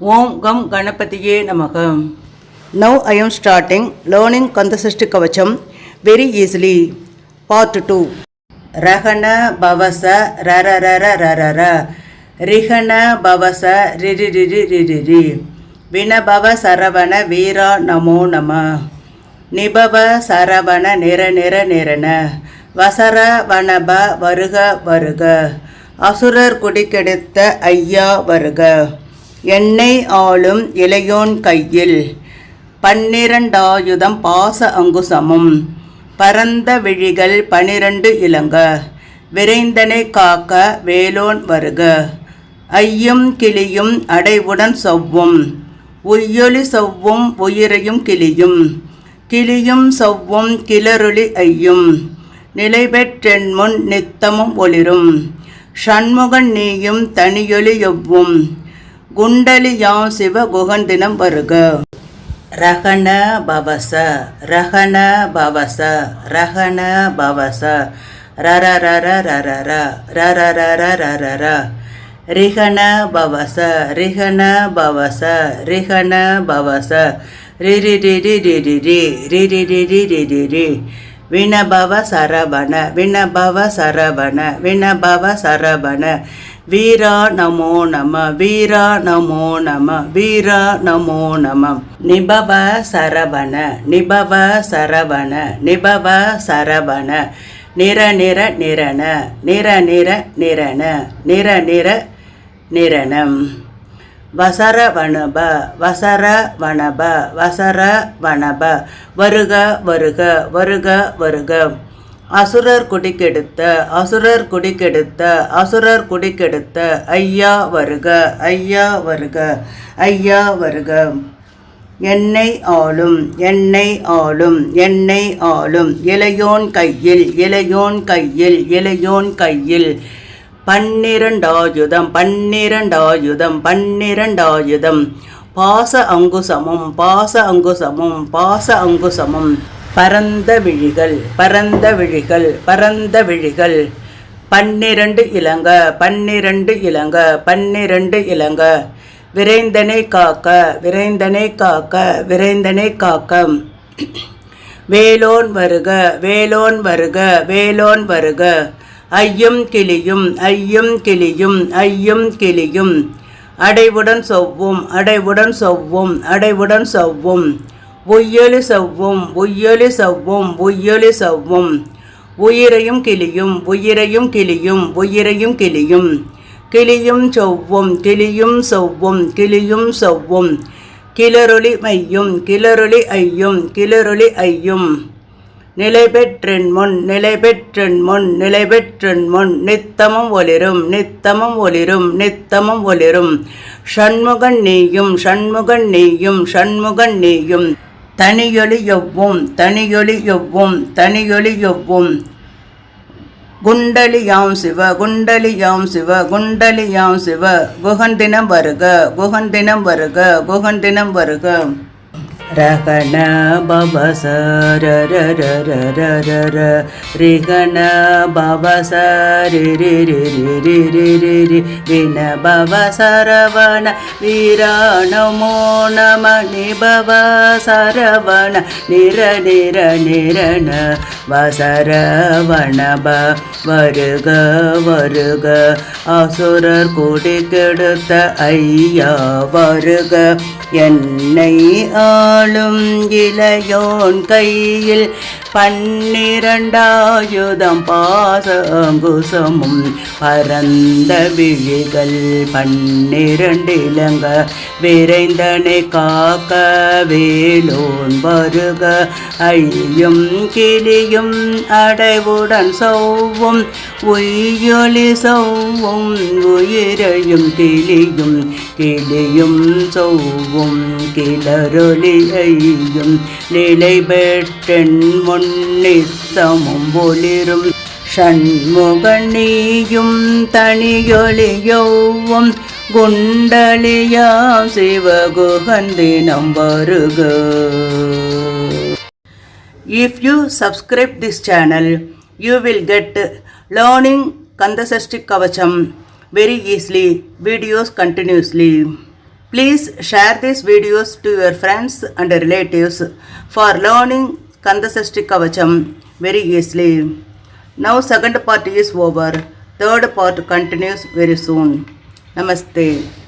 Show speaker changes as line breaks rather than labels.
Om Gam Ganapatiye Namaha. Now I am starting learning Kandasashti Kavacham very easily. Part 2. Rahana Bhavasa Rara Rara Rara Rara Rihana Bhavasa Riri Riri Riri Riri Vina Bhava Saravana Veera Namo Nama Nibhava Saravana Nera Nera Nerana Vasara Vanaba Varuga Varuga அசுரர் குடிக்கெடுத்த ஐயா வருக எண்ணெய் ஆளும் இளையோன் கையில் 12 பாச அங்குசமும் பரந்த விழிகள் 12 இலங்க விரைந்தனை காக்க வேலோன் வருக ஐயும் கிளியும் அடைவுடன் சொவ்வும் உய்யொலி சொவ்வும் உயிரையும் கிளியும் கிளியும் சொவ்வும் கிளருளி ஐயும் நிலைபெற்றென்முன் நித்தமும் ஒளிரும் ஷண்முகன் நீயும் தனியொலி எவ்வும் குண்டலியாம் சிவ குகந்தினம் வருக ரகண பவச ரகண பவச ரகண பவச ரர ரர ரர ரர ரர ரர ர ரிகண பவச ரிகண பவச ரிகண பவச ரிரி ரிரி ரிரி ரிரி ரிரி ரிரி ரி வினபவ சரவண வினபவ சரவண வினபவ சரவண வீரா நமோ நம வீரா நமோ நம வீரா நமோ நம நிபவ சரவண நிபவ சரவண நிபவ சரவண நிர நிர நிரண நிர நிர நிரண நிர நிர நிரணம் வசர வனப வசர வனப வசர வனப வருக வருக வருக வருக அசுரர் குடிக்கெடுத்த அசுரர் குடிக்கெடுத்த அசுரர் குடிக்கெடுத்த ஐயா வருக ஐயா வருக ஐயா வருக எண்ணெய் ஆளும் எண்ணெய் ஆளும் எண்ணெய் ஆளும் இளையோன் கையில் இளையோன் கையில் இளையோன் கையில் 12 பாச அங்குசமும் பாச அங்குசமும் பாச அங்குசமும் பரந்த விழிகள் பரந்த விழிகள் பரந்த விழிகள் 12 இலங்க 12 இலங்க 12 இலங்க விரைந்தனை காக்க விரைந்தனை காக்க விரைந்தனை காக்க வேலோன் வருக வேலோன் வருக வேலோன் வருக ஐயும் கிளியும் ஐயும் கிளியும் ஐயும் கிளியும் அடைவுடன் சொவ்வும் அடைவுடன் சொவ்வும் அடைவுடன் சொவ்வும் உய்யொலி சொவ்வும் உய்யொலி சொவ்வும் உய்யொலி சொவ்வும் உயிரையும் கிளியும் உயிரையும் கிளியும் உயிரையும் கிளியும் கிளியும் சொவ்வும் கிளியும் சொவ்வும் கிளியும் சொவ்வும் கிளரொளி மையும் கிளரொளி ஐயும் கிளரொளி ஐயும் நிலைபெற்றென்முன் நிலைபெற்றென்முன் நிலைபெற்றென்முன் நித்தமும் ஒளிரும் நித்தமும் ஒளிரும் நித்தமும் ஒளிரும் ஷண்முகன் நீயும் ஷண்முகன் நீயும் ஷண்முகன் நீயும் தனியொலி எவ்வும் தனியொலி எவ்வும் தனியொலி எவ்வும் குண்டலியாம் சிவ குண்டலியாம் சிவ குண்டலியாம் சிவ குகந்தினம் வருக குகந்தினம் வருக குகந்தினம் வருக ரகண பவச ரர ரர ரர ர ரிகண பவச ரிரி ரிரி ரிரி ரிரி வின பவ சரவண வீரா நமோ நம நிபவ சரவண நிர நிர நிரண வசரவணப வருக வருக அசுரர் குடிக்கெடுத்த ஐயா வருக என்னை ஆளும் இளையோன் கையில் 12 பாச அங்குசமும் பரந்த விழிகள் 12 இலங்க விரைந்தனை காக்க வேலோன் வருக ஐயும் கிளியும் அடைவுடன் சொவ்வும் உய்யொலி சொவ்வும் உயிரையும் கிளியும் கிளியும் சொவ்வும் கிளரொளி ஐயும் நிலை பெற்றென் முன்னித்தமும் ஒளிரும் ஷண்முகனியும் தனியொலியவும் குண்டலியாம் சிவகுகந்தினம் வருக. If you subscribe this channel, you will get learning Kandasashti Kavacham very easily, videos continuously. Please share these videos to your friends and relatives for learning Kandasashti Kavacham very easily. Now second part is over. Third part continues very soon. Namaste.